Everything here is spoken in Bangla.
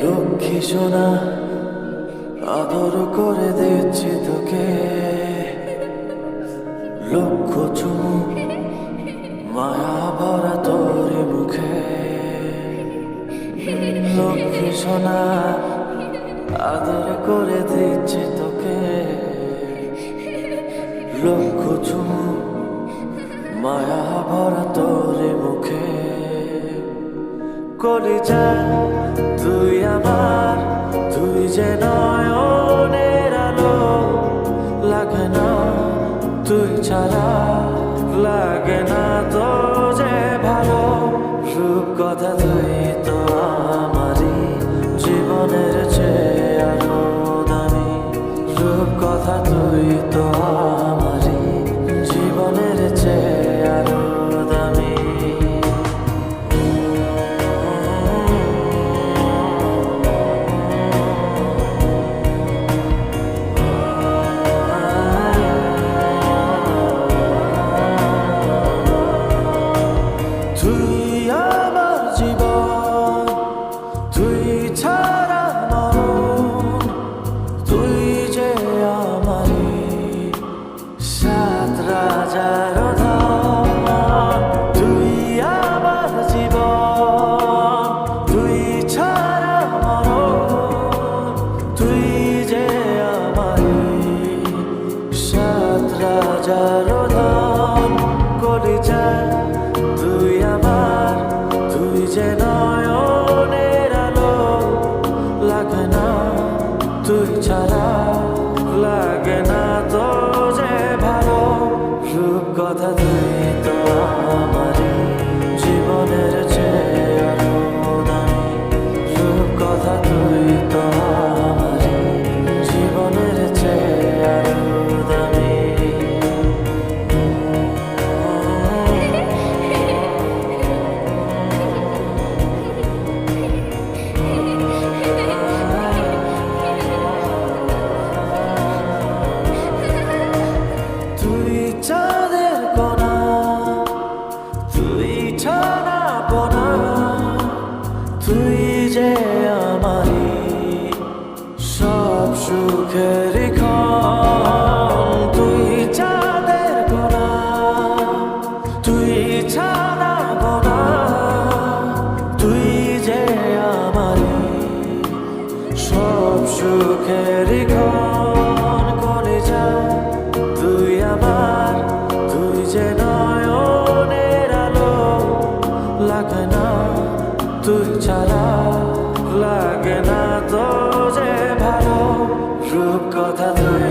লক্ষ্মী সোনা আদর করে দিচ্ছি তোকে, লক্ষ চুমু মায়া ভরা তোর মুখে। লক্ষ্মী সোনা আদর করে দিচ্ছি তোকে, লক্ষ চুমু মায়া ভরা তোর মুখে। কলিজা তুই আমার, তুই যে নয়নের আলো, লাগে না তুই ছাড়া, লাগে না তো যে ভালো। রূপ কথা তুই তো আমারই জীবনের চেয়ে আরো দামি, রূপ কথা তুই তো আমারই জীবনের চেয়ে আরো দামি। তুই আমার জীবন, তুই ছাড়া মরণ, তুই যে আমারই সাত রাজার ধন। তুই আমার জীবন, তুই ছাড়া মরণ, তুই যে আমারই সাত রাজার ধন। কলিজা তুই আমার, তুই যে নয়নের আলো, লাগে না তুই ছাড়া, লাগে না তো যে ভালো। রূপ কথা তুই তো আমারই জীবনের চেয়ে আরো দামি, রূপ কথা তুই তো আমারই জীবনের চেয়ে আরো দামি। তুই চাঁদের কোনা, তুই ছানা পোনা, তুই যে আমারই সব সুখের ক্ষণ। তুই চাঁদের কোনা, তুই ছানা পোনা, তুই যে আমারই সব সুখের ক্ষণ। কলিজা তুই আমার, তুই যে নয়নের আলো, লাগে না তুই ছাড়া, লাগে না তো যে ভালো। রূপ কথা তুই